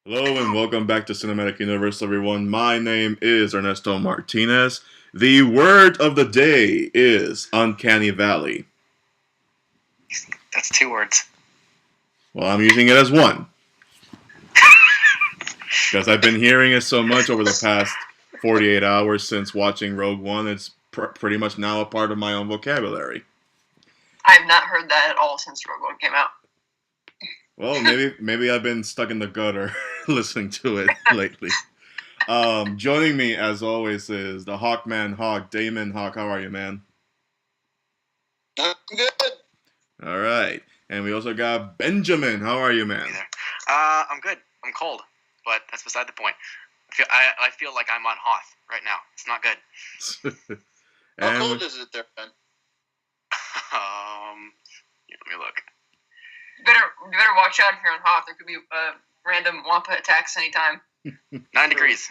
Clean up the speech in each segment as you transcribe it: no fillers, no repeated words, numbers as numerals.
Hello and welcome back to Cinematic Universe, everyone. My name is Ernesto Martinez. The word of the day is Uncanny Valley. That's 2 words. Well, I'm using it as one because I've been hearing it so much over the past 48 hours since watching Rogue One. It's pretty much now a part of my own vocabulary. I've not heard that at all since Rogue One came out. Well, maybe I've been stuck in the gutter listening to it lately. Joining me, as always, is the Hawkman Hawk, Damon Hawk. How are you, man? I'm good. All right. And we also got Benjamin. How are you, man? I'm good. I'm cold, but that's beside the point. I feel like I'm on Hoth right now. It's not good. How cold is it there, Ben? Let me look. You better watch out if you're on Hoth. There could be random Wampa attacks anytime. 9 degrees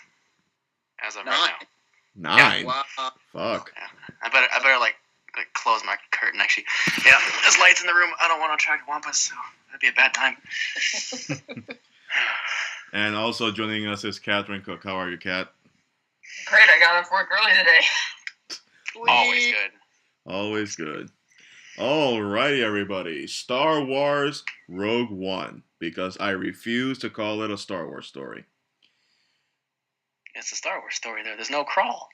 as of right now. 9? Yeah. Wow. Fuck. Yeah. I better like close my curtain, actually. Yeah, there's lights in the room. I don't want to attract Wampas, so that'd be a bad time. And also joining us is Catherine Cook. How are you, Kat? Great, I got off work early today. Always good. Always good. Alrighty, everybody. Star Wars Rogue One, because I refuse to call it a Star Wars story. It's a Star Wars story there. There's no crawl.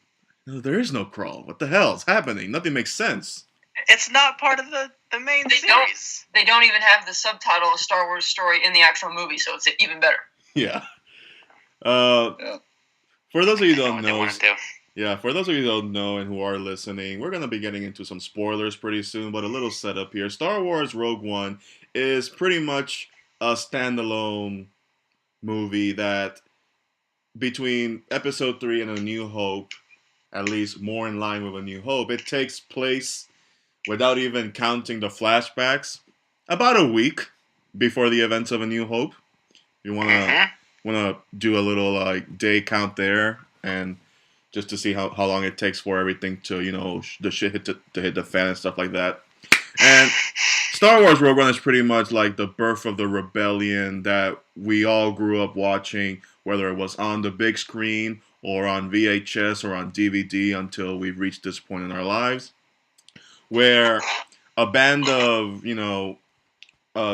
No, there is no crawl. What the hell is happening? Nothing makes sense. It's not part of the main series. They don't even have the subtitle of Star Wars story in the actual movie, so it's even better. Yeah. For those of you who don't know, for those of you who don't know and who are listening, we're going to be getting into some spoilers pretty soon, but a little setup here. Star Wars Rogue One is pretty much a standalone movie that, between Episode 3 and A New Hope, at least more in line with A New Hope, it takes place, without even counting the flashbacks, about a week before the events of A New Hope. You want to do a little day count there, and just to see how long it takes for everything to, the shit to hit the fan and stuff like that. And Star Wars Rogue One is pretty much like the birth of the rebellion that we all grew up watching, whether it was on the big screen or on VHS or on DVD, until we've reached this point in our lives, where a band of,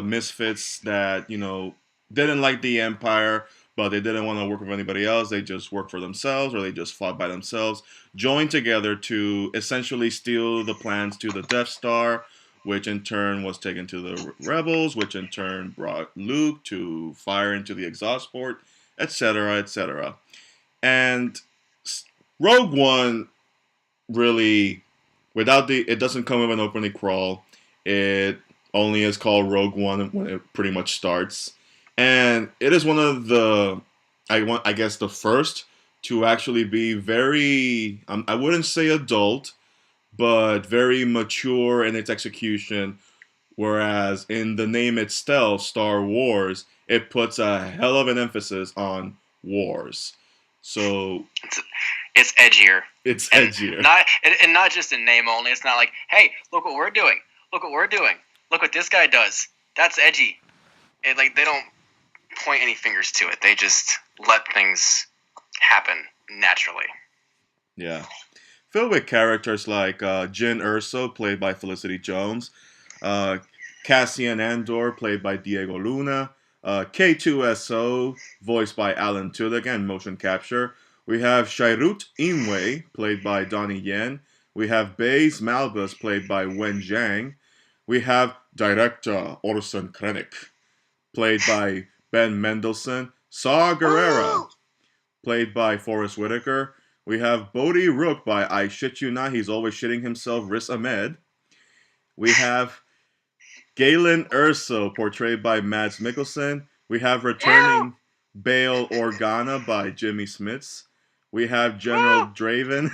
misfits that, didn't like the Empire, but they didn't want to work with anybody else. They just worked for themselves, or they just fought by themselves, joined together to essentially steal the plans to the Death Star, which in turn was taken to the Rebels, which in turn brought Luke to fire into the exhaust port, etc., etc. And Rogue One really, it doesn't come with an opening crawl. It only is called Rogue One when it pretty much starts. And it is one of the, I guess, the first to actually be very, I wouldn't say adult, but very mature in its execution. Whereas in the name itself, Star Wars, it puts a hell of an emphasis on wars. So it's edgier. It's edgier. And not just in name only. It's not like, hey, look what we're doing. Look what we're doing. Look what this guy does. That's edgy. They don't point any fingers to it. They just let things happen naturally. Yeah. Filled with characters like Jyn Erso, played by Felicity Jones, Cassian Andor, played by Diego Luna, K2SO, voiced by Alan Tudyk and motion capture. We have Chirrut Îmwe, played by Donnie Yen. We have Baze Malbus, played by Wen Jiang. We have director Orson Krennic, played by Ben Mendelsohn. Saw Gerrera, played by Forrest Whitaker. We have Bodhi Rook by, I shit you not, he's always shitting himself, Riz Ahmed. We have Galen Erso, portrayed by Mads Mikkelsen. We have returning Bail Organa by Jimmy Smits. We have General Draven,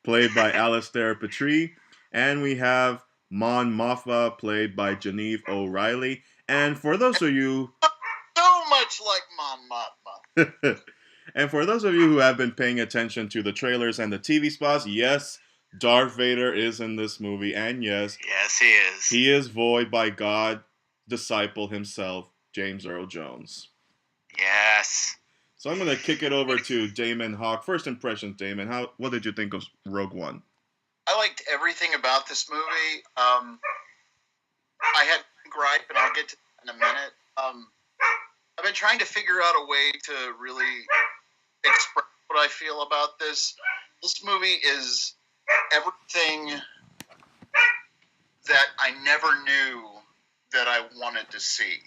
played by Alistair Petrie. And we have Mothma, played by Genevieve O'Reilly. And for those of you... So much like Mothma. And for those of you who have been paying attention to the trailers and the TV spots, yes, Darth Vader is in this movie, and yes, he is. He is voiced by God disciple himself, James Earl Jones. Yes. So I'm gonna kick it over to Damon Hawk. First impressions, Damon. What did you think of Rogue One? I liked everything about this movie. I had a gripe, and I'll get to that in a minute. I've been trying to figure out a way to really express what I feel about this. This movie is everything that I never knew that I wanted to see.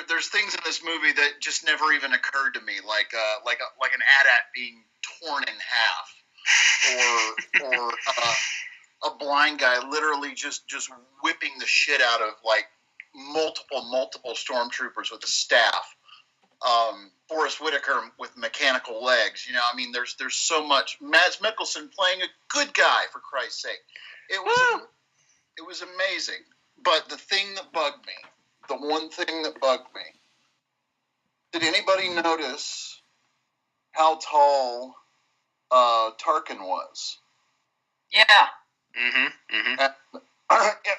There's things in this movie that just never even occurred to me, like an AT-AT being torn in half, or a blind guy literally just whipping the shit out of like multiple stormtroopers with a staff. Forrest Whitaker with mechanical legs. You know, I mean, there's so much. Mads Mikkelsen playing a good guy, for Christ's sake. It was amazing. But the thing that bugged me, the one thing that bugged me, did anybody notice how tall Tarkin was? Yeah.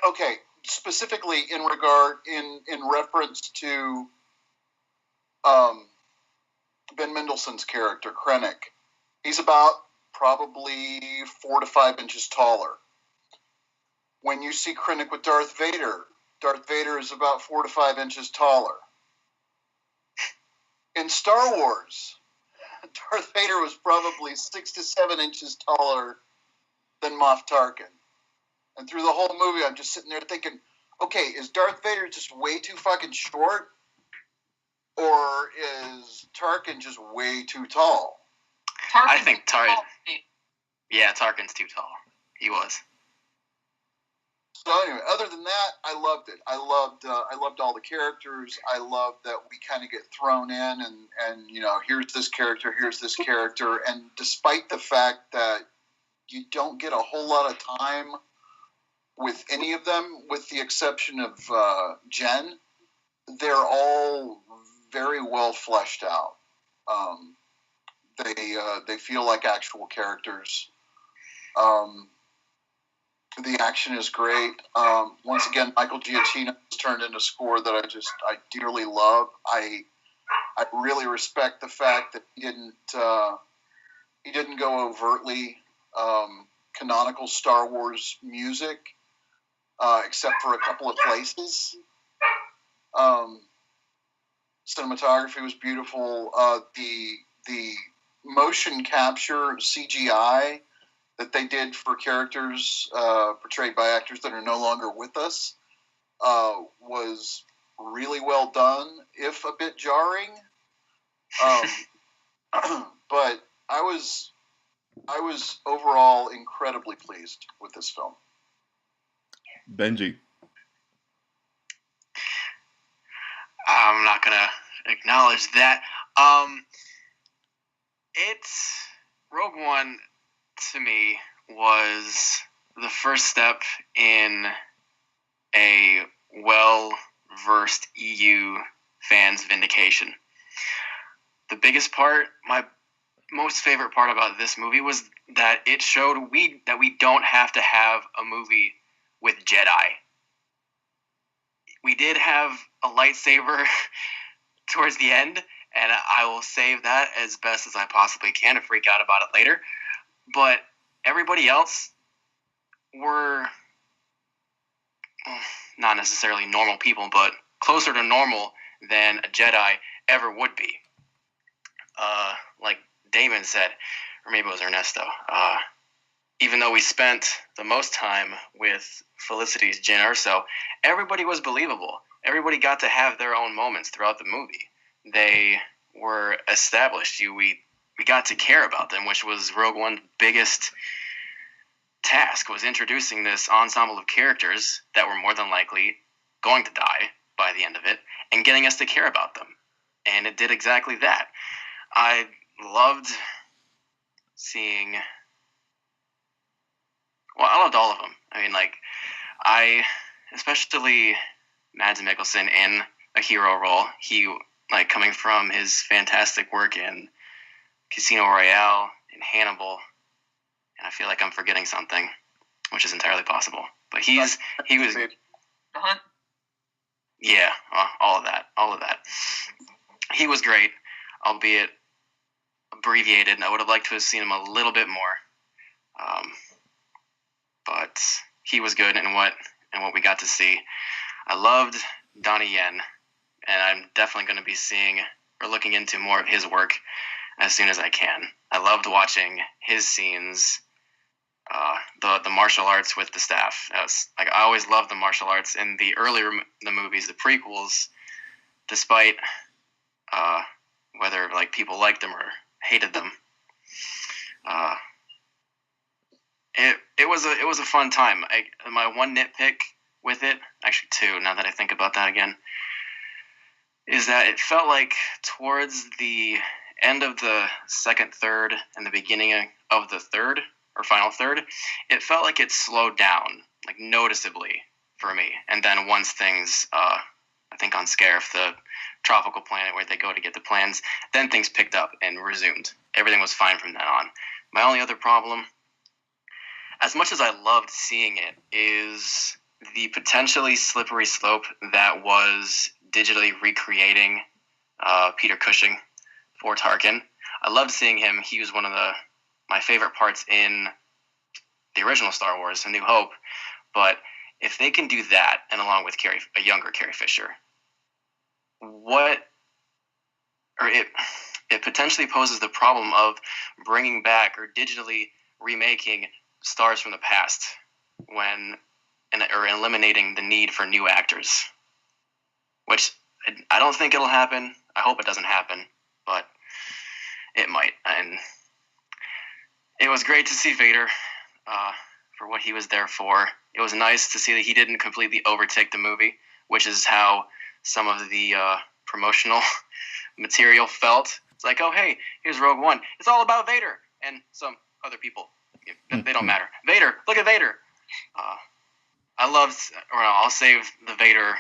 Okay, specifically in reference to Ben Mendelsohn's character, Krennic. He's about probably 4 to 5 inches taller. When you see Krennic with Darth Vader is about 4 to 5 inches taller. In Star Wars, Darth Vader was probably 6 to 7 inches taller than Moff Tarkin. And through the whole movie, I'm just sitting there thinking, okay, is Darth Vader just way too fucking short? Or is Tarkin just way too tall? I think Tarkin. Yeah, Tarkin's too tall. He was. So anyway, other than that, I loved it. I loved all the characters. I loved that we kind of get thrown in and you know, here's this character, and despite the fact that you don't get a whole lot of time with any of them, with the exception of Jen, they're all very well fleshed out. They feel like actual characters. The action is great. Once again, Michael Giacchino has turned in a score that I dearly love. I really respect the fact that he didn't go overtly canonical Star Wars music, except for a couple of places. Cinematography was beautiful. The motion capture CGI that they did for characters portrayed by actors that are no longer with us was really well done, if a bit jarring. But I was overall incredibly pleased with this film. Benji. I'm not gonna acknowledge that. Rogue One to me was the first step in a well-versed EU fans' vindication. The biggest part, my most favorite part about this movie was that it showed that we don't have to have a movie with Jedi. We did have a lightsaber towards the end, and I will save that as best as I possibly can and freak out about it later. But everybody else were not necessarily normal people, but closer to normal than a Jedi ever would be. Like Damon said, or maybe it was Ernesto, even though we spent the most time with Felicity's Jyn Erso, everybody was believable. Everybody got to have their own moments throughout the movie. They were established. We got to care about them, which was Rogue One's biggest task, was introducing this ensemble of characters that were more than likely going to die by the end of it, and getting us to care about them. And it did exactly that. I loved seeing... Well, I loved all of them. I mean, like, especially Mads Mikkelsen in a hero role. He, like, coming from his fantastic work in Casino Royale, in Hannibal, and I feel like I'm forgetting something, which is entirely possible. But he was... The Hunt? Yeah, all of that. He was great, albeit abbreviated. I would have liked to have seen him a little bit more, but he was good in what we got to see. I loved Donnie Yen, and I'm definitely going to be seeing or looking into more of his work as soon as I can. I loved watching his scenes, the martial arts with the staff. I always loved the martial arts in the earlier the movies, the prequels, despite whether like people liked them or hated them. It was a fun time. My one nitpick with it, actually two, now that I think about that again, is that it felt like towards the end of the second third and the beginning of the third or final third, it felt like it slowed down, like noticeably for me. And then once things, I think on Scarif, the tropical planet where they go to get the plans, then things picked up and resumed. Everything was fine from then on. My only other problem, as much as I loved seeing it, is the potentially slippery slope that was digitally recreating Peter Cushing for Tarkin. I loved seeing him. He was one of my favorite parts in the original Star Wars, A New Hope. But if they can do that, and along with a younger Carrie Fisher, it potentially poses the problem of bringing back or digitally remaking stars from the past or eliminating the need for new actors, which I don't think it'll happen. I hope it doesn't happen, but it might. And it was great to see Vader for what he was there for. It was nice to see that he didn't completely overtake the movie, which is how some of the promotional material felt. It's like, oh, hey, here's Rogue One. It's all about Vader and some other people. They don't matter. Vader, look at Vader. I'll save the Vader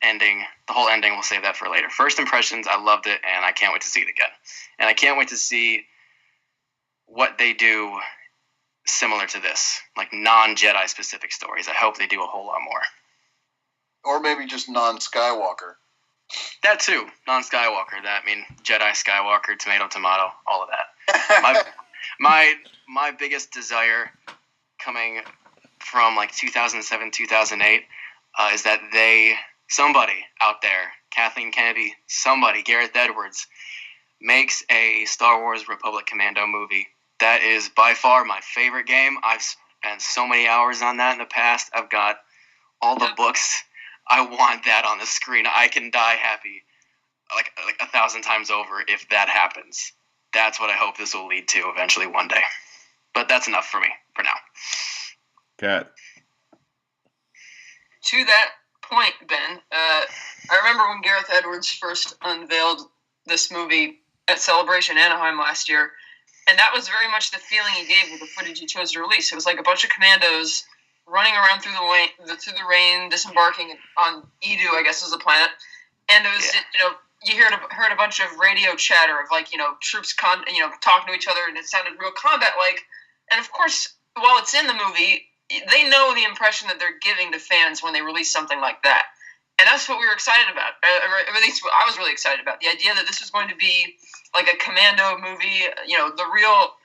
ending, the whole ending, we'll save that for later. First impressions, I loved it, and I can't wait to see it again. And I can't wait to see what they do similar to this, like non-Jedi specific stories. I hope they do a whole lot more. Or maybe just non-Skywalker. That too, non-Skywalker. Jedi, Skywalker, tomato, all of that. My biggest desire coming from like 2007, 2008 is that somebody out there, Kathleen Kennedy, Gareth Edwards, makes a Star Wars Republic Commando movie. That is by far my favorite game. I've spent so many hours on that in the past. I've got all the books. I want that on the screen. I can die happy like 1,000 times over if that happens. That's what I hope this will lead to eventually one day. But that's enough for me for now. Kat. To that point, Ben, I remember when Gareth Edwards first unveiled this movie at Celebration Anaheim last year, and that was very much the feeling he gave with the footage he chose to release. It was like a bunch of commandos running around through the rain, disembarking on Edu, I guess is the planet, and it was you heard a bunch of radio chatter of troops talking to each other, and it sounded real combat-like. And of course, while it's in the movie, they know the impression that they're giving to fans when they release something like that. And that's what we were excited about. Or at least I was really excited about. The idea that this was going to be like a commando movie, the real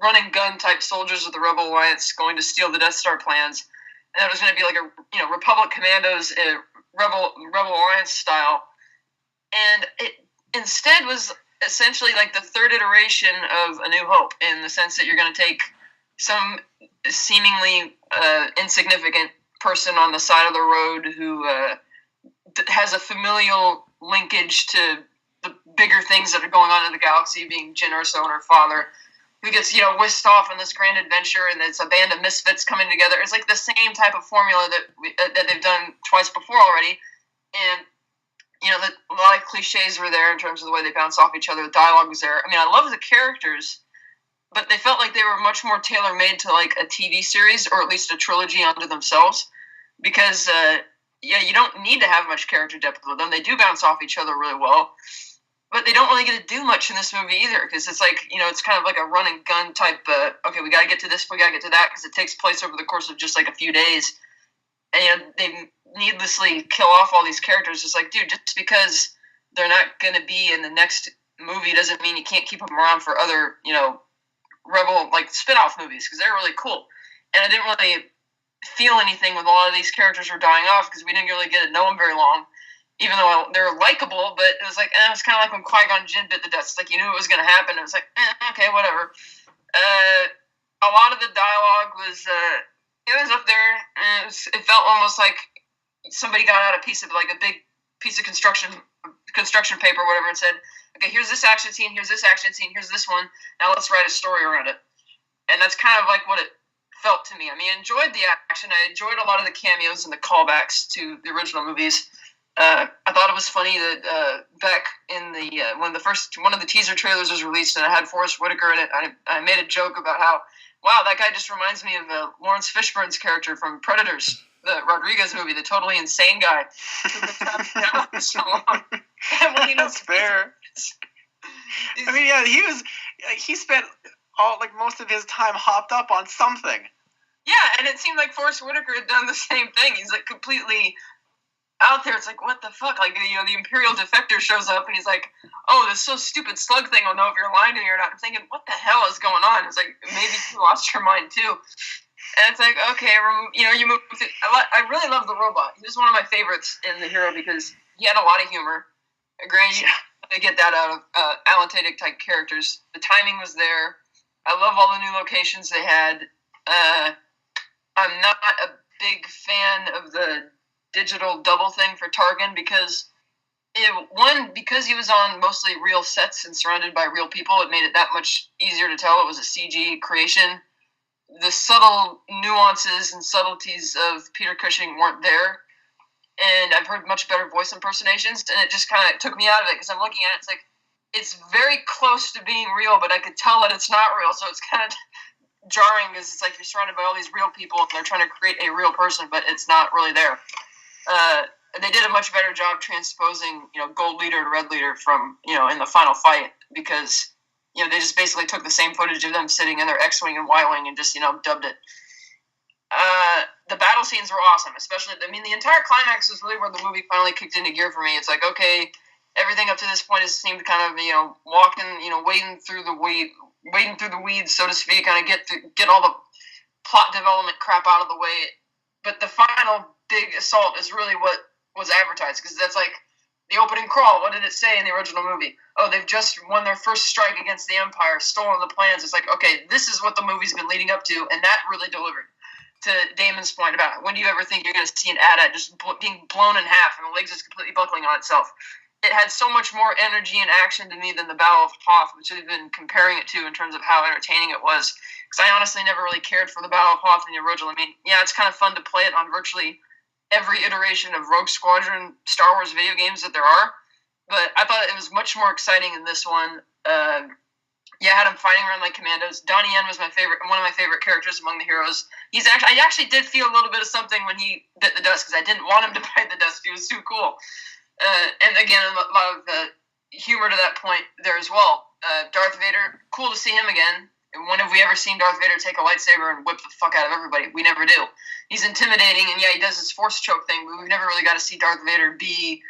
run-and-gun type soldiers of the Rebel Alliance going to steal the Death Star plans. And that was going to be like a Republic Commandos, Rebel Alliance style. And it instead was essentially like the third iteration of A New Hope, in the sense that you're going to take some seemingly insignificant person on the side of the road who has a familial linkage to the bigger things that are going on in the galaxy, being Jyn Erso and her father, who gets whisked off on this grand adventure, and it's a band of misfits coming together. It's like the same type of formula that they've done twice before already, and a lot of cliches were there in terms of the way they bounce off each other. The dialogue was there. I love the characters, but they felt like they were much more tailor-made to like a TV series, or at least a trilogy unto themselves, because you don't need to have much character depth with them. They do bounce off each other really well, but they don't really get to do much in this movie either, because it's like, it's kind of like a run and gun type, okay, we got to get to this, we got to get to that, because it takes place over the course of just like a few days. And needlessly kill off all these characters. It's like, dude, just because they're not going to be in the next movie doesn't mean you can't keep them around for other, Rebel, spin-off movies, because they're really cool. And I didn't really feel anything when a lot of these characters were dying off, because we didn't really get to know them very long, even though they're likable, but it was like, it was kind of like when Qui-Gon Jinn bit the dust. It's like, you knew it was going to happen. It was like, okay, whatever. A lot of the dialogue was, it was up there. It felt almost like somebody got out a piece of, a big piece of construction paper or whatever and said, okay, here's this action scene, here's this action scene, here's this one, now let's write a story around it. And that's kind of like what it felt to me. I mean, I enjoyed the action. I enjoyed a lot of the cameos and the callbacks to the original movies. I thought it was funny that back in the when one of the teaser trailers was released and it had Forrest Whitaker in it, I made a joke about how, wow, that guy just reminds me of Lawrence Fishburne's character from Predators, the Rodriguez movie, the totally insane guy. So long. That's fair. I mean, yeah, he spent most of his time hopped up on something. Yeah, and it seemed like Forrest Whitaker had done the same thing. He's completely out there. It's like, what the fuck? The Imperial defector shows up and he's like, oh, this so stupid slug thing will know if you're lying to me or not. I'm thinking, what the hell is going on? It's like, maybe you lost your mind too. And it's like, okay, you move. I really love the robot. He was one of my favorites in The Hero because he had a lot of humor. Granted, I get that out of Alan Tudyk type characters. The timing was there. I love all the new locations they had. I'm not a big fan of the digital double thing for Tarkin because he was on mostly real sets and surrounded by real people, it made it that much easier to tell it was a CG creation. The subtle nuances and subtleties of Peter Cushing weren't there. And I've heard much better voice impersonations, and it just kind of took me out of it because I'm looking at it, it's like, it's very close to being real, but I could tell that it's not real, so it's kind of jarring because it's like you're surrounded by all these real people and they're trying to create a real person, but it's not really there. They did a much better job transposing, Gold Leader to Red Leader from, in the final fight because, they just basically took the same footage of them sitting in their X-Wing and Y-Wing and just, dubbed it. The battle scenes were awesome, especially, the entire climax was really where the movie finally kicked into gear for me. It's like, okay, everything up to this point has seemed kind of, walking, wading through the weeds, so to speak, kind of get all the plot development crap out of the way. But the final big assault is really what was advertised, because that's like the opening crawl. What did it say in the original movie? Oh, they've just won their first strike against the Empire, stolen the plans. It's like, okay, this is what the movie's been leading up to, and that really delivered. To Damon's point about when do you ever think you're going to see an AT-AT just being blown in half and the legs just completely buckling on itself? It had so much more energy and action to me than the Battle of Hoth, which I've been comparing it to in terms of how entertaining it was. Because I honestly never really cared for the Battle of Hoth in the original. It's kind of fun to play it on virtually every iteration of Rogue Squadron Star Wars video games that there are. But I thought it was much more exciting in this one. I had him fighting around like commandos. Donnie Yen was one of my favorite characters among the heroes. I actually did feel a little bit of something when he bit the dust because I didn't want him to bite the dust. He was too cool. And again, a lot of humor to that point there as well. Darth Vader, cool to see him again. When have we ever seen Darth Vader take a lightsaber and whip the fuck out of everybody? We never do. He's intimidating, and he does his force choke thing, but we've never really got to see Darth Vader be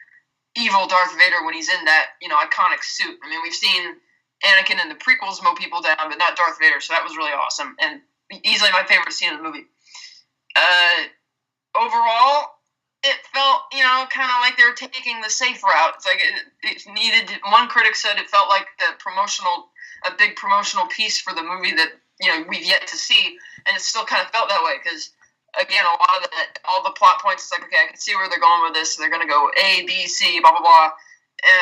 evil Darth Vader when he's in that, iconic suit. We've seen Anakin in the prequels mow people down, but not Darth Vader, so that was really awesome, and easily my favorite scene in the movie. Overall, it felt, kind of like they were taking the safe route. It's like it needed. One critic said it felt like a big promotional piece for the movie that we've yet to see, and it still kind of felt that way because, again, a lot of all the plot points. It's like, okay, I can see where they're going with this. So they're going to go A, B, C, blah blah blah,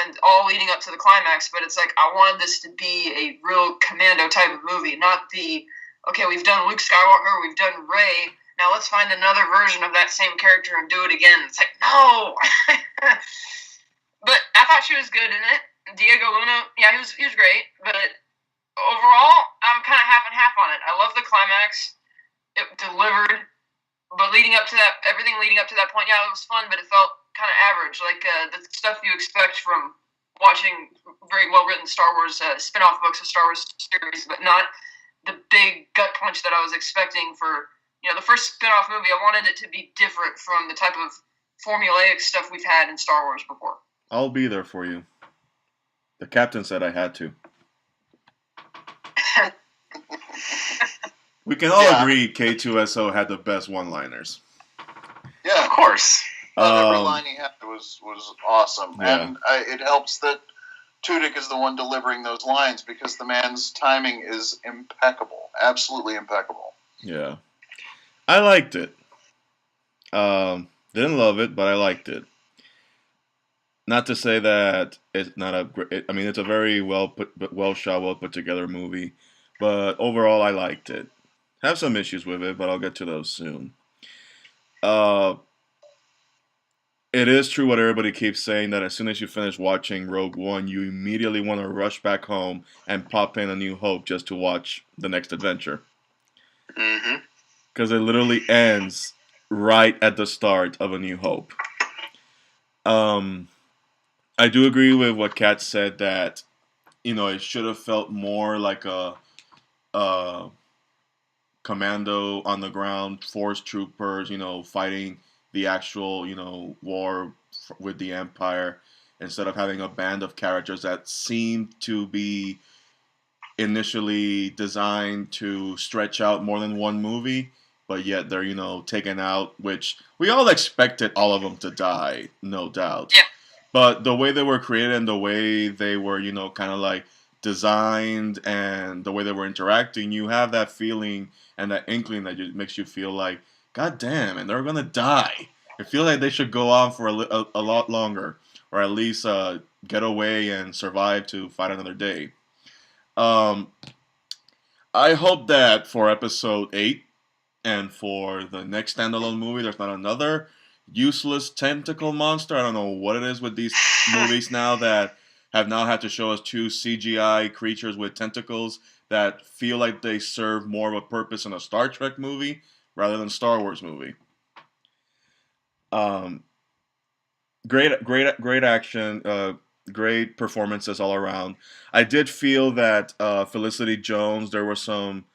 and all leading up to the climax. But it's like I wanted this to be a real Commando type of movie, not the okay, we've done Luke Skywalker, we've done Rey. Now let's find another version of that same character and do it again. It's like, no! But I thought she was good in it. Diego Luna, he was great. But overall, I'm kind of half and half on it. I love the climax. It delivered. But everything leading up to that point, it was fun, but it felt kind of average. Like the stuff you expect from watching very well-written Star Wars spin-off books of Star Wars series, but not the big gut punch that I was expecting for... the first spin-off movie, I wanted it to be different from the type of formulaic stuff we've had in Star Wars before. I'll be there for you. The captain said I had to. We can all agree K2SO had the best one-liners. Yeah, Of course. every line he had was awesome, Yeah. and it helps that Tudyk is the one delivering those lines because the man's timing is impeccable, absolutely impeccable. Yeah. I liked it. Didn't love it, but I liked it. Not to say that it's not a great. I mean, it's a very well shot, well put together movie. But overall, I liked it. Have some issues with it, but I'll get to those soon. Uh, it is true what everybody keeps saying that as soon as you finish watching Rogue One, you immediately want to rush back home and pop in A New Hope just to watch the next adventure. Mm-hmm. Because it literally ends right at the start of A New Hope. I do agree with what Kat said that, it should have felt more like a commando on the ground, force troopers, fighting the actual, war with the Empire, instead of having a band of characters that seemed to be initially designed to stretch out more than one movie, but yet they're, taken out, which we all expected all of them to die, no doubt. Yeah. But the way they were created and the way they were, kind of like designed and the way they were interacting, you have that feeling and that inkling that makes you feel like, God damn, and they're going to die. It feels like they should go on for a lot longer, or at least get away and survive to fight another day. I hope that for episode 8 and for the next standalone movie, there's not another useless tentacle monster. I don't know what it is with these movies now that have now had to show us 2 CGI creatures with tentacles that feel like they serve more of a purpose in a Star Trek movie rather than Star Wars movie. Great action, great performances all around. I did feel that Felicity Jones, there were some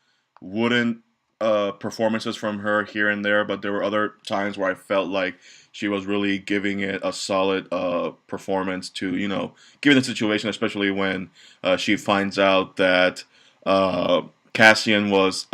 wooden performances from her here and there, but there were other times where I felt like she was really giving it a solid performance to, given the situation, especially when she finds out that Cassian was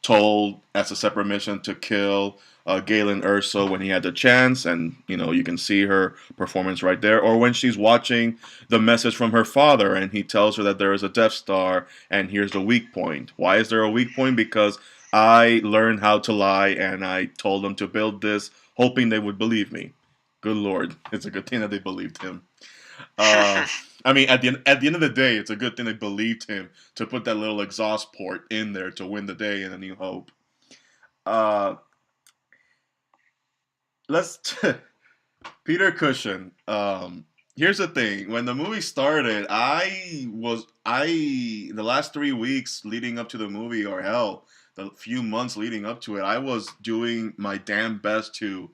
told as a separate mission to kill Galen Erso when he had the chance, and you can see her performance right there. Or when she's watching the message from her father and he tells her that there is a Death Star and here's the weak point. Why is there a weak point? Because I learned how to lie and I told them to build this hoping they would believe me. Good Lord, it's a good thing that they believed him. I mean, at the end of the day, it's a good thing they believed him to put that little exhaust port in there to win the day in A New Hope. Peter Cushing. Here's the thing: when the movie started, the last 3 weeks leading up to the movie, or hell, the few months leading up to it, I was doing my damn best to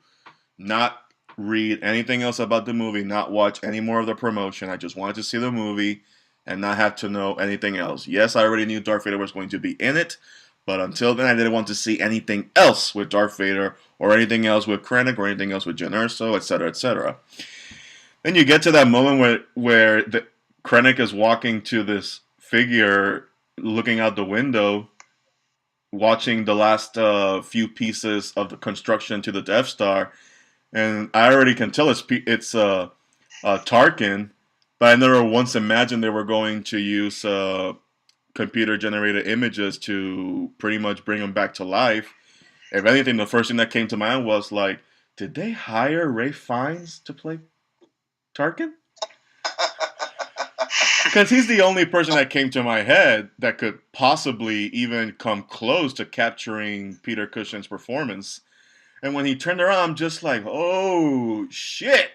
not read anything else about the movie, not watch any more of the promotion. I just wanted to see the movie and not have to know anything else. Yes, I already knew Darth Vader was going to be in it, but until then, I didn't want to see anything else with Darth Vader or anything else with Krennic or anything else with Jyn Erso, etc., etc. Then you get to that moment where the Krennic is walking to this figure, looking out the window, watching the last few pieces of the construction to the Death Star, and I already can tell it's Tarkin, but I never once imagined they were going to use computer-generated images to pretty much bring him back to life. If anything, the first thing that came to mind was like, did they hire Ralph Fiennes to play Tarkin? Because he's the only person that came to my head that could possibly even come close to capturing Peter Cushing's performance. And when he turned around, I'm just like, oh, shit.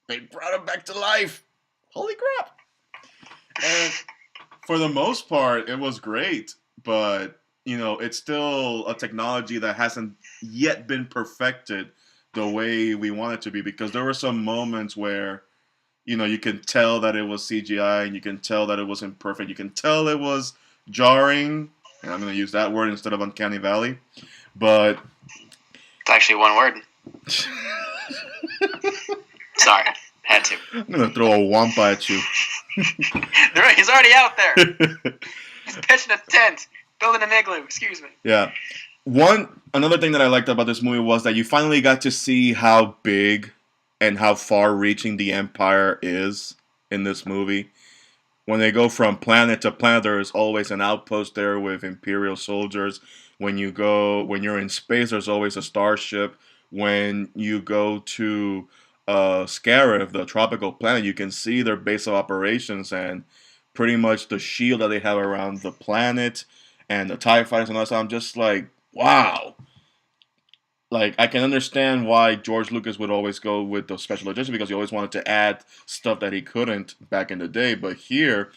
They brought him back to life. Holy crap. And for the most part, it was great. But, it's still a technology that hasn't yet been perfected the way we want it to be. Because there were some moments where, you can tell that it was CGI and you can tell that it wasn't perfect. You can tell it was jarring. And I'm going to use that word instead of Uncanny Valley. But It's actually one word. Sorry, had to. I'm gonna throw a wampa at you. He's already out there. He's pitching a tent, building an igloo. Excuse me. Yeah. Another thing that I liked about this movie was that you finally got to see how big and how far-reaching the Empire is in this movie. When they go from planet to planet, there is always an outpost there with Imperial soldiers. When you're in space, there's always a starship. When you go to Scarif, the tropical planet, you can see their base of operations and pretty much the shield that they have around the planet and the TIE fighters and all that stuff. I'm just like, wow. Like, I can understand why George Lucas would always go with the special edition because he always wanted to add stuff that he couldn't back in the day. But here,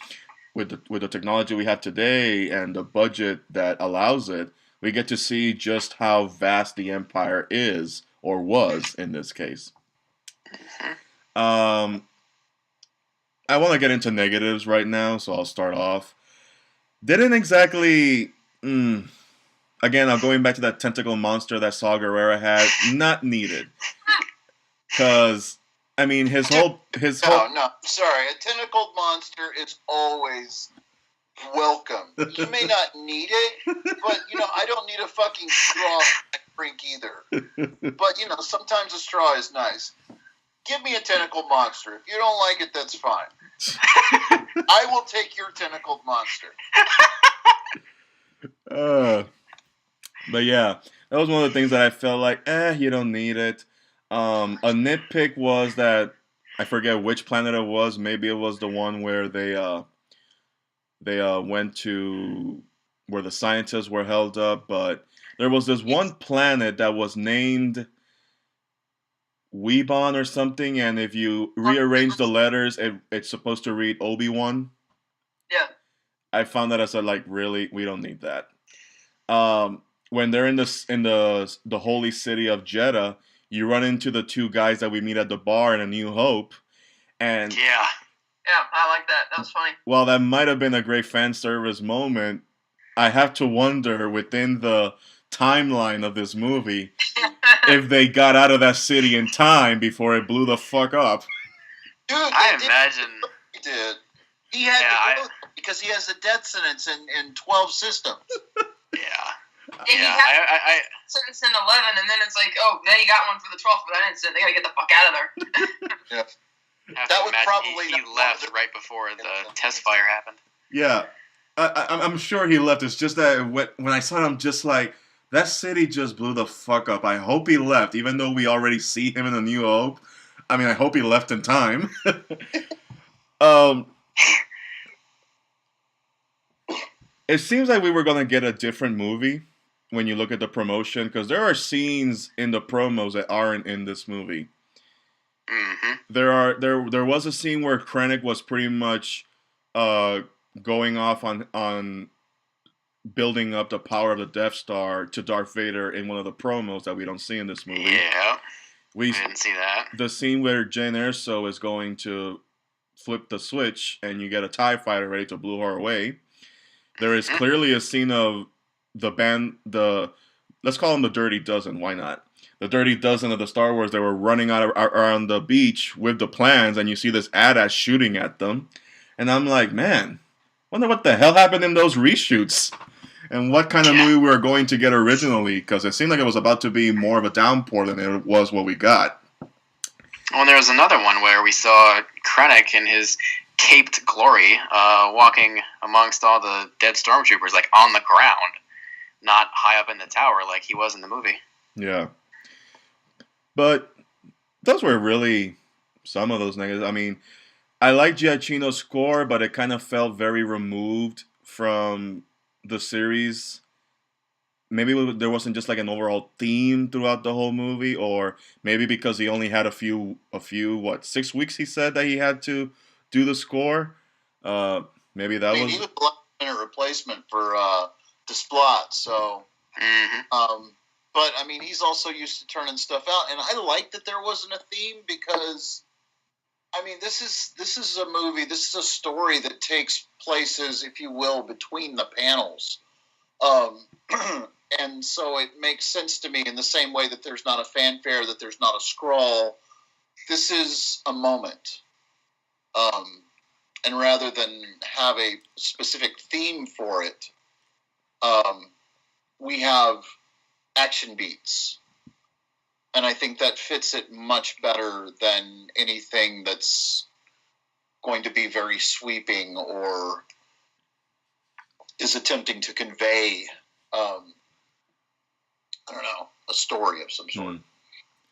with the technology we have today and the budget that allows it, we get to see just how vast the Empire is, or was in this case. I want to get into negatives right now, so I'll start off. Didn't exactly... Again, I'm going back to that tentacle monster that Saw Gerrera had. Not needed. Because, I mean, his whole... No, sorry. A tentacled monster is always welcome. You may not need it, but, I don't need a fucking straw drink either. But, sometimes a straw is nice. Give me a tentacled monster. If you don't like it, that's fine. I will take your tentacled monster. But yeah, that was one of the things that I felt like, you don't need it. A nitpick was that, I forget which planet it was. Maybe it was the one where they went to where the scientists were held up. But there was this one planet that was named Weebon or something, and if you rearrange the letters, it's supposed to read Obi-Wan. Yeah. I found that I said, like, really, we don't need that. When they're in the holy city of Jeddah, you run into the two guys that we meet at the bar in A New Hope, and yeah, I like that. That was funny. While that might have been a great fan service moment, I have to wonder within the timeline of this movie if they got out of that city in time before it blew the fuck up. Dude, I imagine he did. He had to go because he has a death sentence in 12 systems. Yeah. Yeah, I sentence in 11, and then it's like, oh, then he got one for the 12th, but I didn't send. They gotta get the fuck out of there. Yeah. That was probably he left right before the test fire happened. Yeah, I'm sure he left. It's just that when I saw him, just like, that city just blew the fuck up. I hope he left, even though we already see him in A New Hope. I mean, I hope he left in time. It seems like we were going to get a different movie when you look at the promotion, because there are scenes in the promos that aren't in this movie. Mm-hmm. There was a scene where Krennic was pretty much going off on building up the power of the Death Star to Darth Vader in one of the promos that we don't see in this movie. Yeah, we didn't see that. The scene where Jyn Erso is going to flip the switch and you get a TIE fighter ready to blow her away. There is clearly a scene of let's call them the Dirty Dozen, why not? The Dirty Dozen of the Star Wars, they were running around the beach with the plans, and you see this AT-AT shooting at them. And I'm like, man, wonder what the hell happened in those reshoots? And what kind of movie we were going to get originally, because it seemed like it was about to be more of a downpour than it was what we got. Well, there was another one where we saw Krennic in his caped glory, walking amongst all the dead stormtroopers, like on the ground, not high up in the tower like he was in the movie. Yeah. But those were really some of those negatives. I mean, I like Giacchino's score, but it kind of felt very removed from the series. Maybe there wasn't just like an overall theme throughout the whole movie, or maybe because he only had a few 6 weeks he said that he had to do the score. Maybe that was... He was a last-minute replacement for Desplat, so... Mm-hmm. But, I mean, he's also used to turning stuff out, and I like that there wasn't a theme because, I mean, this is a movie, this is a story that takes places, if you will, between the panels. And and so it makes sense to me in the same way that there's not a fanfare, that there's not a scroll. This is a moment. And rather than have a specific theme for it, we have action beats. And I think that fits it much better than anything that's going to be very sweeping or is attempting to convey, I don't know, a story of some sort.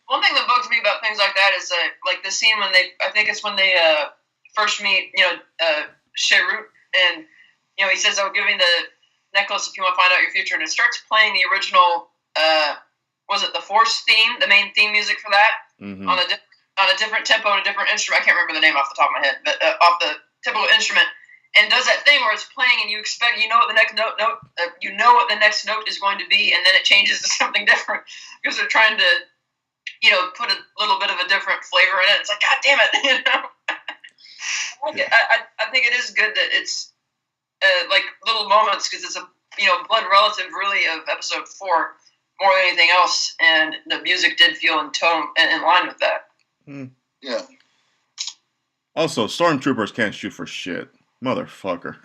One thing that bugs me about things like that is like the scene when I think it's when they first meet, Chirrut, and he says, "I'll give you the necklace if you want to find out your future," and it starts playing the original, was it the Force theme, the main theme music for that, on a different tempo and a different instrument. I can't remember the name off the top of my head, but off the typical instrument, and does that thing where it's playing and you expect, what the next note, what the next note is going to be, and then it changes to something different because they're trying to, put a little bit of a different flavor in it. It's like, God damn it, I think it is good that it's like little moments, because it's a blood relative really of episode 4 more than anything else, and the music did feel in tone and in line with that. Yeah. Also, stormtroopers can't shoot for shit, motherfucker.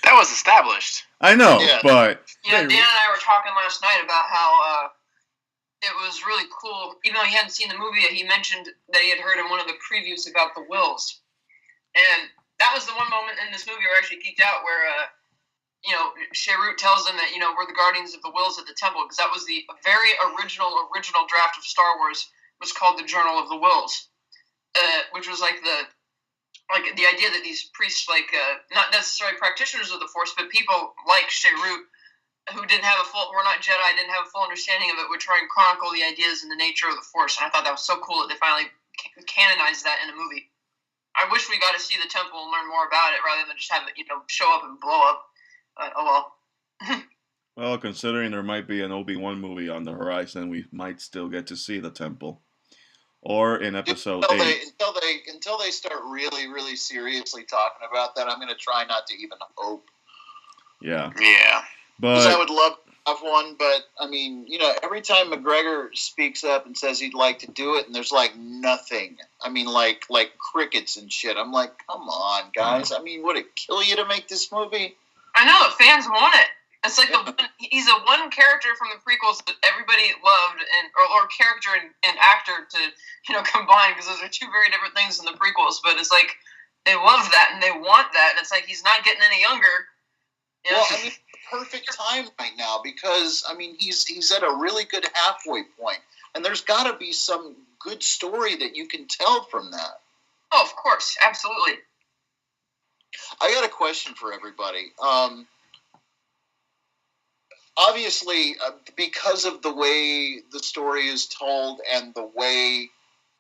That was established. I know, but Dan and I were talking last night about how it was really cool. Even though he hadn't seen the movie yet, he mentioned that he had heard in one of the previews about the wills. And that was the one moment in this movie where I actually geeked out, where, Chirrut tells them that, we're the guardians of the wills at the temple, because that was the very original draft of Star Wars, was called the Journal of the Wills, which was like the idea that these priests, not necessarily practitioners of the Force, but people like Chirrut, who were not Jedi, didn't have a full understanding of it, would try and chronicle the ideas and the nature of the Force. And I thought that was so cool that they finally canonized that in a movie. I wish we got to see the temple and learn more about it rather than just have it, show up and blow up. Oh well. Well, considering there might be an Obi-Wan movie on the horizon, we might still get to see the temple. Or in episode 8. Until they start really, really seriously talking about that, I'm going to try not to even hope. Yeah. Yeah. Because I would love to have one, but, I mean, every time McGregor speaks up and says he'd like to do it, and there's, nothing. I mean, like crickets and shit. I'm like, come on, guys. I mean, would it kill you to make this movie? I know, the fans want it. It's like he's the one character from the prequels that everybody loved, or character and actor to combine, because those are two very different things in the prequels. But it's like they love that and they want that, and it's like he's not getting any younger. Well, I mean, perfect time right now, because I mean he's at a really good halfway point, and there's got to be some good story that you can tell from that. Oh, of course, absolutely. I got a question for everybody. Obviously, because of the way the story is told and the way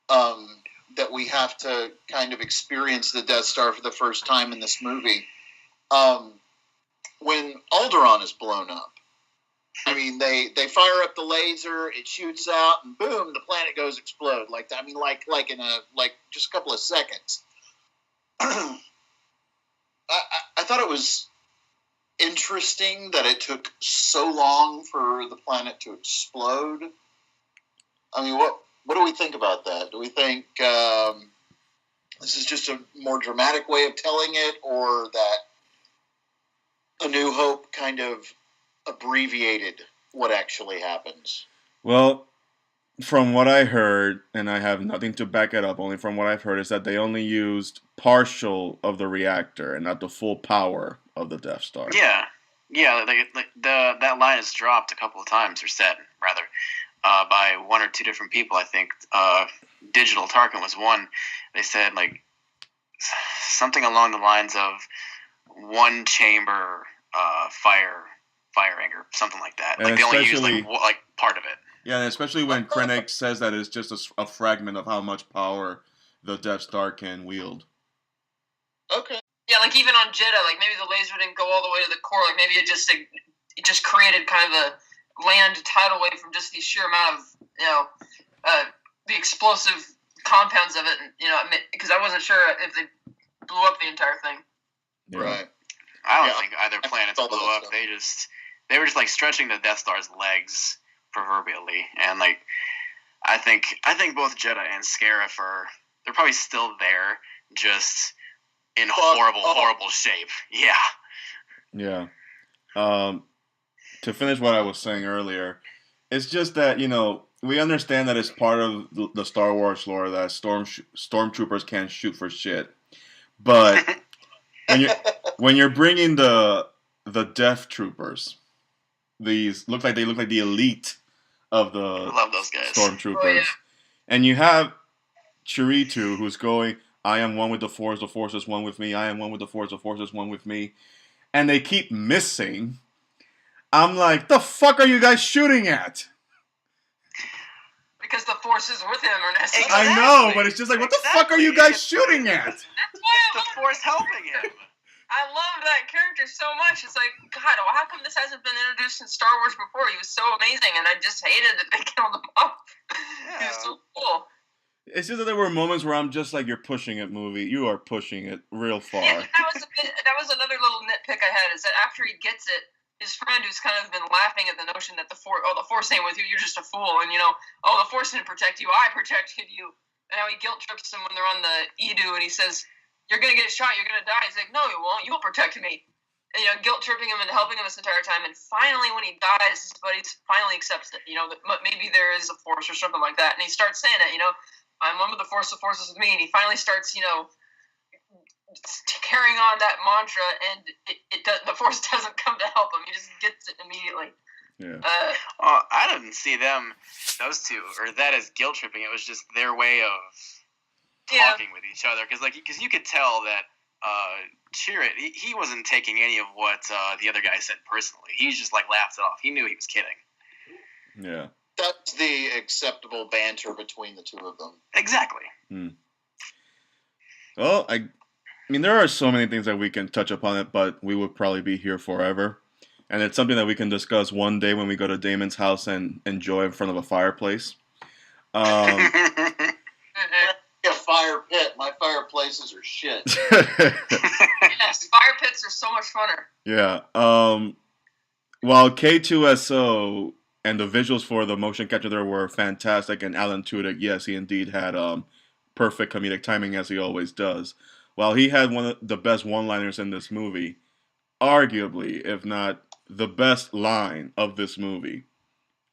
that we have to kind of experience the Death Star for the first time in this movie, when Alderaan is blown up, I mean, they fire up the laser, it shoots out, and boom, the planet goes explode. Like that. I mean, like in just a couple of seconds. I thought it was interesting that it took so long for the planet to explode. I mean, what do we think about that? Do we think this is just a more dramatic way of telling it, or that A New Hope kind of abbreviated what actually happens? Well, from what I heard, and I have nothing to back it up, only from what I've heard, is that they only used partial of the reactor and not the full power of the Death Star. Yeah. That line is dropped a couple of times, or said, rather, by one or two different people. I think Digital Tarkin was one. They said, something along the lines of one chamber fire anger, something like that. And they only used part of it. Yeah, and especially when Krennic says that it's just a fragment of how much power the Death Star can wield. Okay. Yeah, even on Jeddah, maybe the laser didn't go all the way to the core. Maybe it just created kind of a land tidal wave from just the sheer amount of the explosive compounds of it. Because I wasn't sure if they blew up the entire thing. Yeah. Right. I don't think either planets blew up. They just they were just like stretching the Death Star's legs proverbially, and like I think both Jedha and Scarif they're probably still there, just in horrible shape. Yeah. Yeah. To finish what I was saying earlier, it's just that we understand that it's part of the Star Wars lore that stormtroopers can't shoot for shit, but when you're bringing the Death Troopers, these look like the elite of the I love those guys. stormtroopers, Oh, yeah. and you have Chirrut who's going, I am one with the Force is one with me, I am one with the Force is one with me, and they keep missing. I'm like, the fuck are you guys shooting at? Because the Force is with him, or necessarily. I know, but it's just like, what the fuck are you guys shooting at? That's why It's the Force helping him. I love that character so much. It's like, God, how come this hasn't been introduced in Star Wars before? He was so amazing, and I just hated that they killed him off. He was so cool. It's just that there were moments where I'm just like, you're pushing it, movie. You are pushing it real far. Yeah, that was another little nitpick I had, is that after he gets it, his friend who's kind of been laughing at the notion that the Force ain't with you, you're just a fool, and the Force didn't protect you, I protected you. And how he guilt trips him when they're on the Edu, and he says, you're gonna get shot, you're gonna die. He's like, no, you won't, you'll protect me. And, guilt tripping him and helping him this entire time, and finally when he dies, his buddy finally accepts it, that maybe there is a Force or something like that, and he starts saying it, I'm one with the Force is with me, and he finally starts, carrying on that mantra, and the Force doesn't come to help him. He just gets it immediately. Yeah. I didn't see those two, or that as guilt tripping. It was just their way of talking with each other, because you could tell that Chirrut, he wasn't taking any of what the other guy said personally. He just laughed it off. He knew he was kidding. Yeah. That's the acceptable banter between the two of them. Exactly. Well, I mean, there are so many things that we can touch upon it, but we would probably be here forever. And it's something that we can discuss one day when we go to Damon's house and enjoy in front of a fireplace. A fire pit. My fireplaces are shit. Yes, fire pits are so much funner. Yeah. While K2SO and the visuals for the motion capture there were fantastic, and Alan Tudyk, yes, he indeed had perfect comedic timing, as he always does. While he had one of the best one-liners in this movie, arguably, if not the best line of this movie,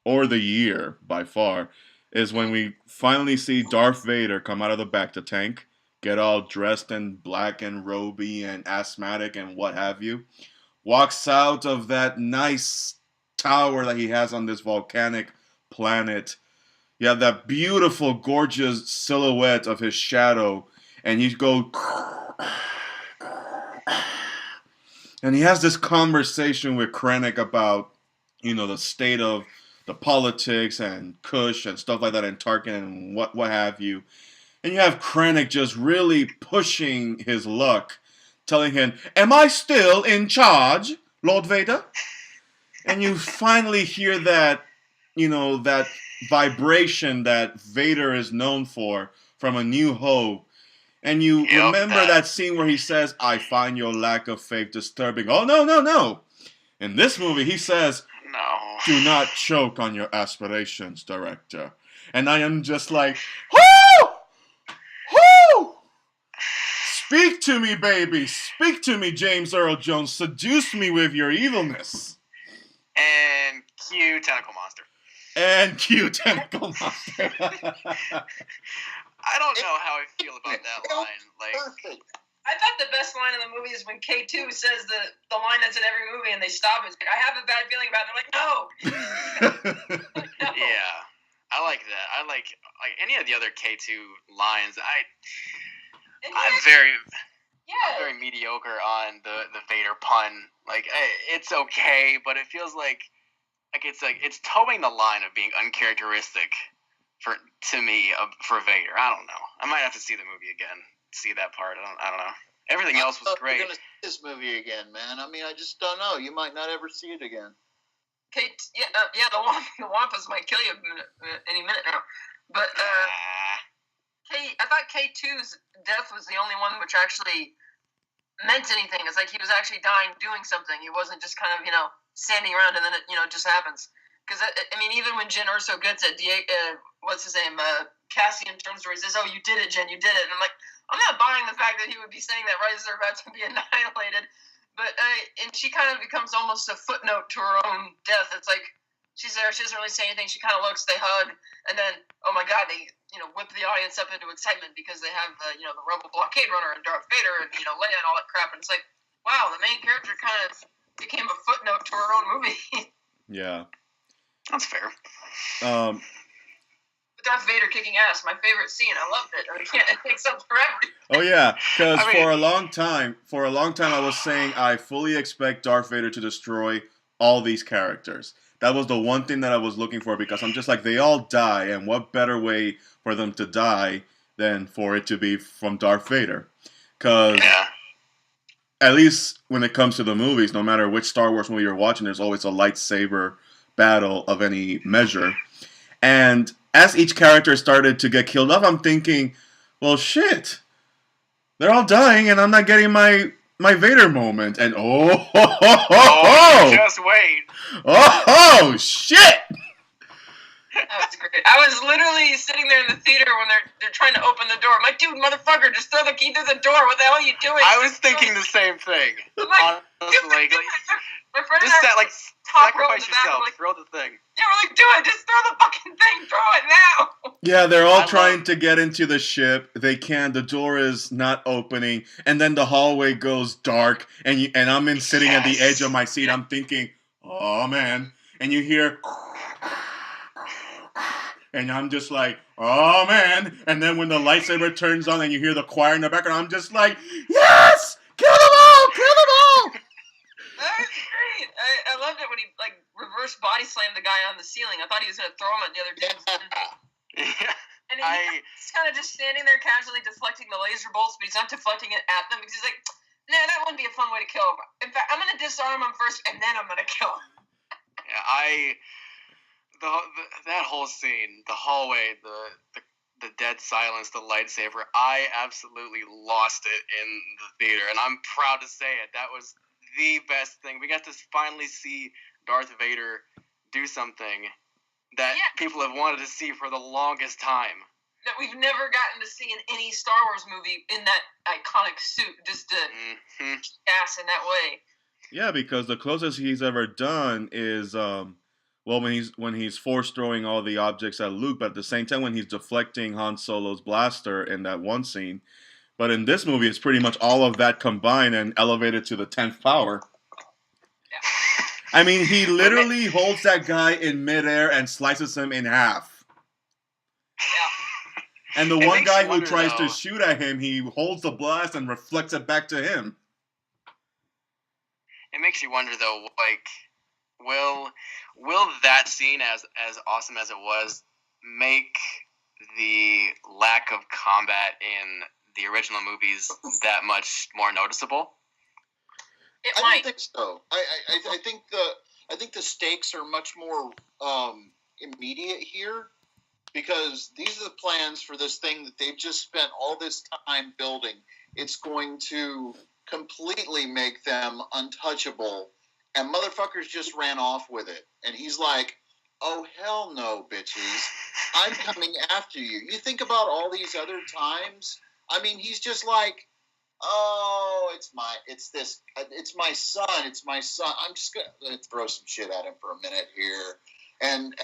or the year by far, is when we finally see Darth Vader come out of the Bacta tank, get all dressed in black and roby and asthmatic and what have you, walks out of that nice tower that he has on this volcanic planet. You have that beautiful, gorgeous silhouette of his shadow, and he goes, and he has this conversation with Krennic about, the state of the politics and Kush and stuff like that, and Tarkin and what have you. And you have Krennic just really pushing his luck, telling him, am I still in charge, Lord Vader? And you finally hear that, that vibration that Vader is known for from A New Hope. And you remember that scene where he says, I find your lack of faith disturbing. Oh, no. In this movie, he says, no. Do not choke on your aspirations, director. And I am just like, whoo! Whoo! Speak to me, baby. Speak to me, James Earl Jones. Seduce me with your evilness. And cue tentacle monster. I don't know how I feel about that line. Perfect. I thought the best line in the movie is when K2 says the line that's in every movie, and they stop. It's like, I have a bad feeling about it. They're like, no. No. Yeah, I like that. I like any of the other K2 lines. I'm very mediocre on the Vader pun. It's okay, but it feels like it's towing the line of being uncharacteristic to me for Vader. I don't know. I might have to see the movie again. See that part. I don't know. Everything else was great. You're gonna see this movie again, man. I mean, I just don't know. You might not ever see it again. The Wampas might kill you any minute now. But I thought K2's death was the only one which actually meant anything. It's like he was actually dying doing something. He wasn't just kind of, standing around, and then it just happens. Because I mean, even when Jyn Erso gets it, what's his name? Cassian turns to her and says, "Oh, you did it, Jyn, you did it." And I'm like, I'm not buying the fact that he would be saying that right as they're about to be annihilated. But and she kind of becomes almost a footnote to her own death. It's like she's there, she doesn't really say anything. She kind of looks, they hug, and then oh my God, they whip the audience up into excitement because they have the Rebel blockade runner and Darth Vader and Leia and all that crap. And it's like, wow, the main character kind of became a footnote to her own movie. Yeah, that's fair. Darth Vader kicking ass, my favorite scene. I loved it. I can't. It takes up forever. Oh yeah, because for a long time, I was saying I fully expect Darth Vader to destroy all these characters. That was the one thing that I was looking for because I'm just like, they all die, and what better way for them to die than for it to be from Darth Vader? Because at least when it comes to the movies, no matter which Star Wars movie you're watching, there's always a lightsaber battle of any measure, and as each character started to get killed off, I'm thinking, well, shit. They're all dying, and I'm not getting my Vader moment. And just wait. Oh, shit! That was great. I was literally sitting there in the theater when they're trying to open the door. I'm like, dude, motherfucker, just throw the key through the door. What the hell are you doing? I was thinking the same thing. Like, honestly, my friend just sacrifice yourself. Like, throw the thing. Yeah, we're like, do it. Just throw the fucking thing. Throw it now. Yeah, they're all trying to get into the ship. They can't. The door is not opening, and then the hallway goes dark, and I'm sitting at the edge of my seat. I'm thinking, oh man, and you hear. And I'm just like, oh man. And then when the lightsaber turns on and you hear the choir in the background, I'm just like, yes! Kill them all! Kill them all! That was great. I loved it when he reverse body slammed the guy on the ceiling. I thought he was going to throw him at the other dude. And he's kind of just standing there casually deflecting the laser bolts, but he's not deflecting it at them because he's like, nah, that wouldn't be a fun way to kill him. In fact, I'm going to disarm him first and then I'm going to kill him. Yeah, that whole scene, the hallway, the dead silence, the lightsaber, I absolutely lost it in the theater, and I'm proud to say it. That was the best thing. We got to finally see Darth Vader do something that people have wanted to see for the longest time. That we've never gotten to see in any Star Wars movie in that iconic suit, just to ass in that way. Yeah, because the closest he's ever done is when he's force throwing all the objects at Luke, but at the same time when he's deflecting Han Solo's blaster in that one scene. But in this movie, it's pretty much all of that combined and elevated to the 10th power. Yeah. I mean, he literally holds that guy in midair and slices him in half. Yeah. And the one guy who tries to shoot at him, he holds the blast and reflects it back to him. It makes you wonder, though, will that scene, as awesome as it was, make the lack of combat in the original movies that much more noticeable? I don't think so. I think the stakes are much more immediate here because these are the plans for this thing that they've just spent all this time building. It's going to completely make them untouchable, and motherfuckers just ran off with it. And he's like, oh, hell no, bitches. I'm coming after you. You think about all these other times. I mean, he's just like, oh, it's my son. I'm just gonna throw some shit at him for a minute here. And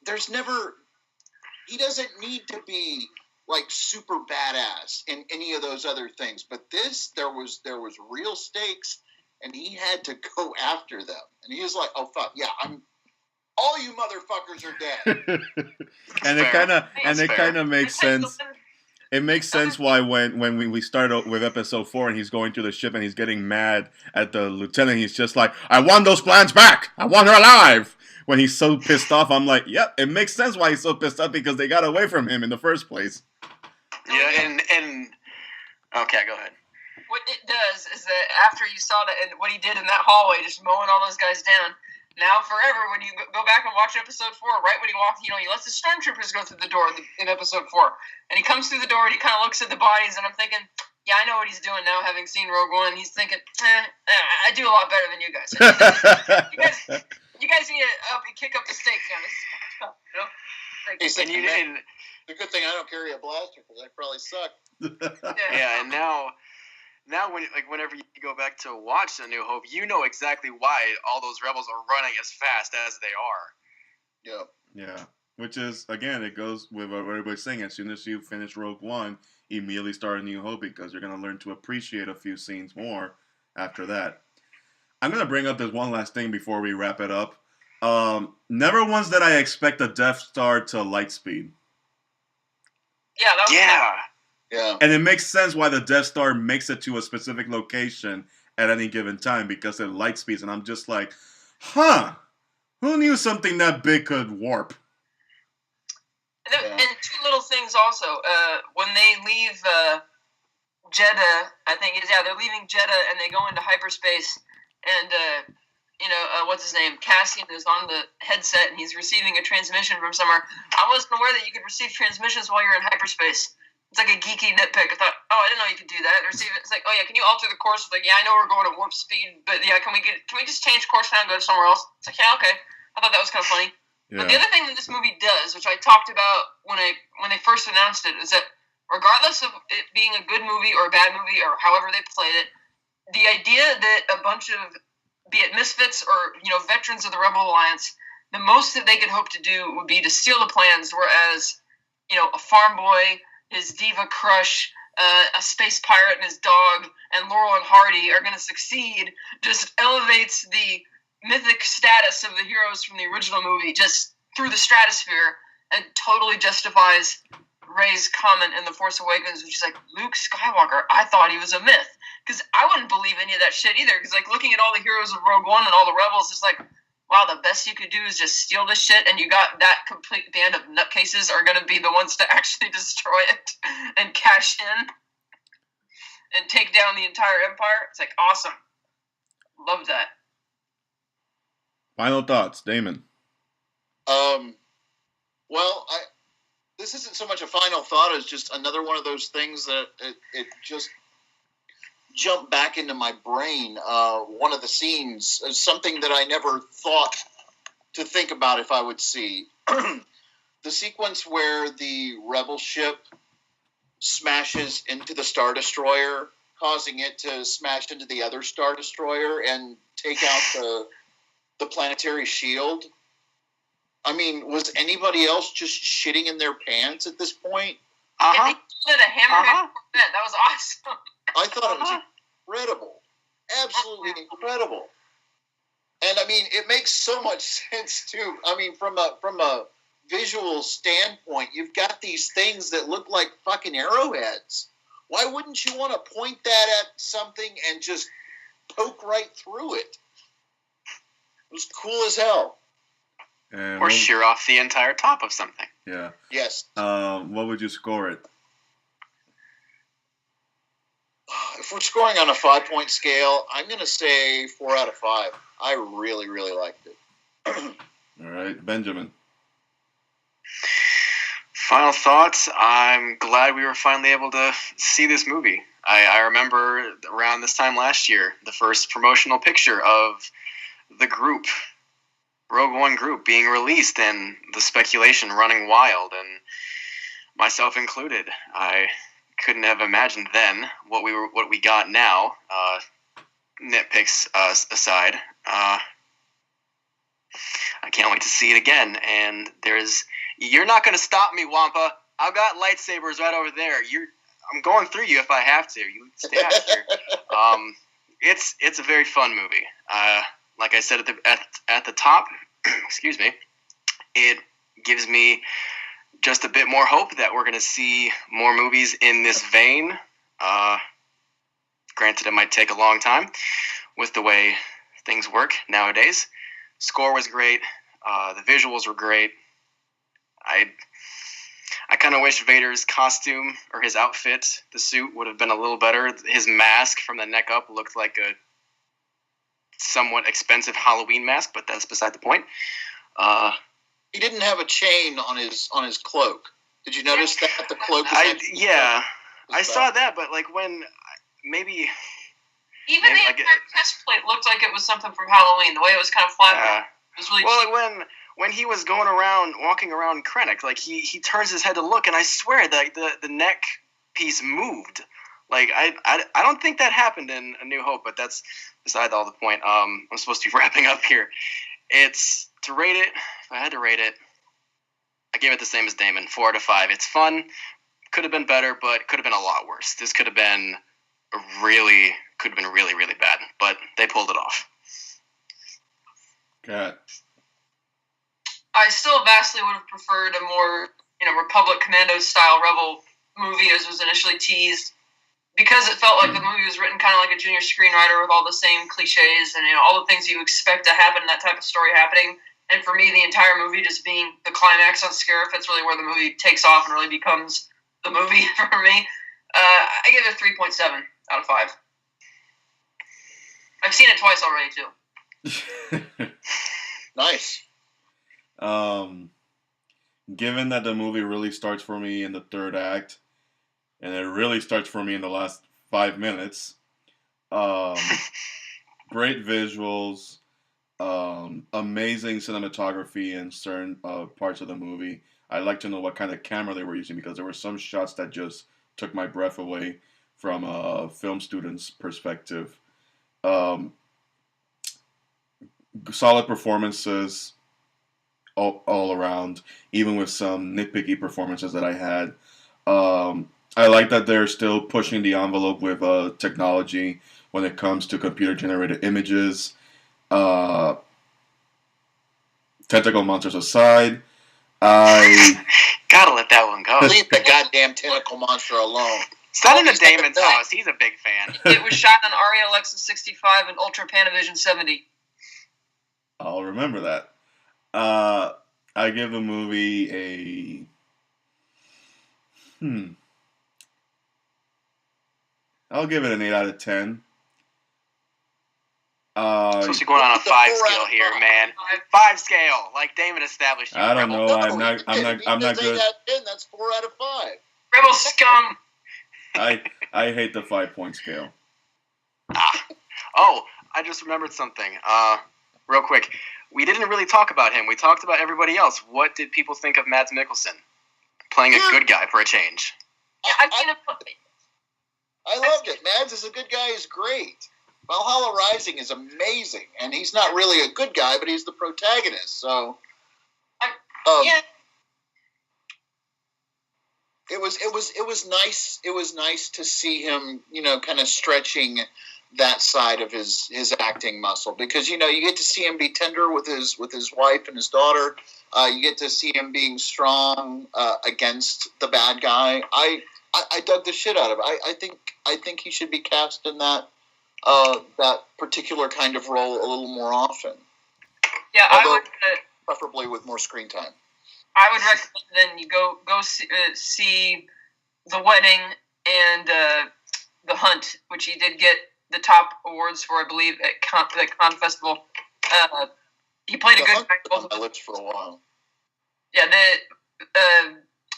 there's never, he doesn't need to be like super badass in any of those other things. But this, there was real stakes, and he had to go after them. And he was like, oh fuck, yeah, all you motherfuckers are dead. And it kind of makes sense. It makes sense why when we start with episode 4 and he's going through the ship and he's getting mad at the lieutenant, he's just like, I want those plans back. I want her alive. When he's so pissed off, I'm like, yep, it makes sense why he's so pissed off because they got away from him in the first place. Yeah, and okay, go ahead. What it does is that after you saw that and what he did in that hallway, just mowing all those guys down, now forever, when you go back and watch episode 4, right when he walked, he lets the stormtroopers go through the door in episode 4, and he comes through the door and he kind of looks at the bodies, and I'm thinking, yeah, I know what he's doing now, having seen Rogue One. He's thinking, I do a lot better than you guys. You guys need to kick up the stakes, guys. You know? Like, and you didn't. The good thing I don't carry a blaster because I probably suck. Yeah, and now whenever you go back to watch A New Hope, you know exactly why all those rebels are running as fast as they are. Yeah. Yeah. Which is, again, it goes with what everybody's saying. As soon as you finish Rogue One, immediately start A New Hope because you're going to learn to appreciate a few scenes more after that. I'm going to bring up this one last thing before we wrap it up. Never once did I expect a Death Star to light speed. Yeah, that was Yeah. And it makes sense why the Death Star makes it to a specific location at any given time because it light speeds. And I'm just like, who knew something that big could warp? And two little things also. When they leave Jeddah, I think they're leaving Jeddah and they go into hyperspace, and what's his name? Cassian is on the headset and he's receiving a transmission from somewhere. I wasn't aware that you could receive transmissions while you're in hyperspace. It's like a geeky nitpick. I thought, I didn't know you could do that. Receive it. It's like, can you alter the course? It's like, I know we're going at warp speed, but can we just change course now and go somewhere else? It's like, okay. I thought that was kind of funny. Yeah. But the other thing that this movie does, which I talked about when they first announced it, is that regardless of it being a good movie or a bad movie or however they played it, the idea that a bunch of, be it misfits or veterans of the Rebel Alliance, the most that they could hope to do would be to steal the plans, whereas a farm boy, his diva crush, a space pirate and his dog, and Laurel and Hardy are going to succeed, just elevates the mythic status of the heroes from the original movie just through the stratosphere and totally justifies Rey's comment in The Force Awakens, which is like, Luke Skywalker, I thought he was a myth. Because I wouldn't believe any of that shit either. Because looking at all the heroes of Rogue One and all the rebels, it's like, wow, the best you could do is just steal this shit, and you got that complete band of nutcases are going to be the ones to actually destroy it and cash in and take down the entire empire. It's like, awesome. Love that. Final thoughts, Damon. Well, this isn't so much a final thought as just another one of those things that it just jumped back into my brain. One of the scenes, something that I never thought to think about if I would see. The sequence where the rebel ship smashes into the Star Destroyer, causing it to smash into the other Star Destroyer and take out the planetary shield. I mean, was anybody else just shitting in their pants at this point? Yeah, they did a hammerhead Corvette. That was awesome. I thought it was incredible. Absolutely incredible. And I mean, it makes so much sense too. I mean, from a visual standpoint, you've got these things that look like fucking arrowheads. Why wouldn't you want to point that at something and just poke right through it? It was cool as hell. Or shear off the entire top of something. Yeah. Yes. What would you score it? If we're scoring on a 5-point scale, I'm going to say 4 out of 5. I really, really liked it. All right, Benjamin. Final thoughts. I'm glad we were finally able to see this movie. I remember around this time last year, the first promotional picture of the group, Rogue One group, being released and the speculation running wild, and myself included. I couldn't have imagined then what we got now. Nitpicks aside, I can't wait to see it again. And you're not going to stop me, Wampa. I've got lightsabers right over there. I'm going through you if I have to. You stay out here. It's a very fun movie. Like I said at the top, excuse me, it gives me just a bit more hope that we're going to see more movies in this vein. Granted, it might take a long time with the way things work nowadays. Score was great. The visuals were great. I kind of wish Vader's costume or his outfit, the suit, would have been a little better. His mask from the neck up looked like a somewhat expensive Halloween mask, but that's beside the point. He didn't have a chain on his cloak. Did you notice that the cloak? Yeah, I saw that, but like when maybe even the entire chest plate looked like it was something from Halloween. The way it was kind of flat. It was really cheap. Like when he was walking around Krennic, like he turns his head to look, and I swear that the neck piece moved. Like I don't think that happened in A New Hope, but that's beside all the point. I'm supposed to be wrapping up here. It's to rate it. If I had to rate it, I gave it the same as Damon, 4 out of 5. It's fun. Could have been better, but could have been a lot worse. This could have been really, really bad, but they pulled it off. Cat. I still vastly would have preferred a more, Republic Commando style Rebel movie as was initially teased, because it felt like the movie was written kind of like a junior screenwriter with all the same cliches and all the things you expect to happen in that type of story happening. And for me, the entire movie just being the climax on Scarif, that's really where the movie takes off and really becomes the movie for me. I give it a 3.7 out of 5. I've seen it twice already, too. Nice. Given that the movie really starts for me in the third act, and it really starts for me in the last 5 minutes, great visuals, amazing cinematography in certain parts of the movie. I'd like to know what kind of camera they were using, because there were some shots that just took my breath away from a film student's perspective. Solid performances all around, even with some nitpicky performances that I had. I like that they're still pushing the envelope with technology when it comes to computer-generated images. Tentacle monsters aside, I gotta let that one go. Leave the goddamn tentacle monster alone. Send him to Damon's house. He's a big fan. It was shot on Arri Alexa 65 and Ultra Panavision 70. I'll remember that. I give the movie I'll give it an 8 out of 10. Supposed to be going on a 5 scale here, man. 5 scale, like Damon established. I don't know. I'm not good. 10, that's 4 out of 5. Rebel scum. I hate the 5-point scale. Oh, I just remembered something. Real quick. We didn't really talk about him. We talked about everybody else. What did people think of Mads Mikkelsen playing a good guy for a change? Yeah, I loved it. Mads is a good guy. Is great. Valhalla Rising is amazing, and he's not really a good guy, but he's the protagonist. So, yeah. It was nice. It was nice to see him, kind of stretching that side of his acting muscle, because you get to see him be tender with his wife and his daughter. You get to see him being strong against the bad guy. I dug the shit out of it. I think he should be cast in that particular kind of role a little more often. Yeah, although, preferably with more screen time. I would recommend then you go see The Wedding and The Hunt, which he did get the top awards for, I believe, at Con Festival. He played a good guy. On my lips for a while. Yeah,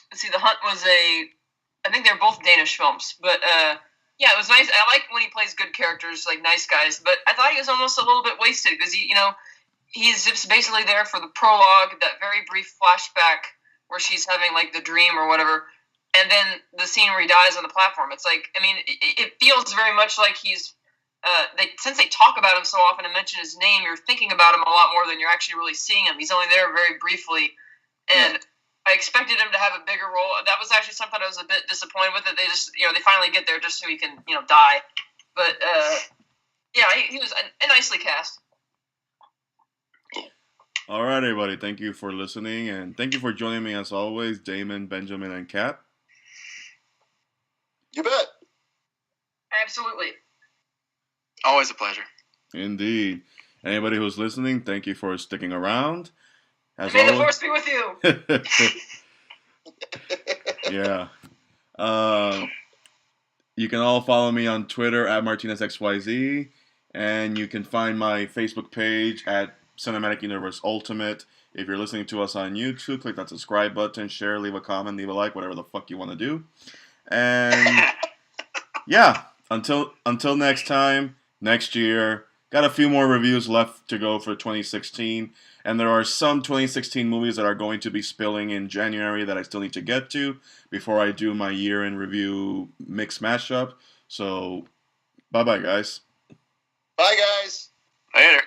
let's see, The Hunt was I think they're both Danish films, but yeah, it was nice. I like when he plays good characters, like nice guys, but I thought he was almost a little bit wasted, because he's just basically there for the prologue, that very brief flashback where she's having like the dream or whatever, and then the scene where he dies on the platform. It's like, it feels very much like he's since they talk about him so often and mention his name, you're thinking about him a lot more than you're actually really seeing him. He's only there very briefly, and I expected him to have a bigger role. That was actually something I was a bit disappointed with. That they just, they finally get there just so he can, die. But yeah, he was a nicely cast. All right, everybody. Thank you for listening, and thank you for joining me as always, Damon, Benjamin, and Kat. You bet. Absolutely. Always a pleasure. Indeed. Anybody who's listening, thank you for sticking around. As May the force be with you. Yeah. You can all follow me on Twitter at MartinezXYZ, and you can find my Facebook page at Cinematic Universe Ultimate. If you're listening to us on YouTube, click that subscribe button, share, leave a comment, leave a like, whatever the fuck you want to do. And yeah, until next time, next year. Got a few more reviews left to go for 2016, and there are some 2016 movies that are going to be spilling in January that I still need to get to before I do my year in review mix mashup. So, bye bye, guys. Bye, guys. Later.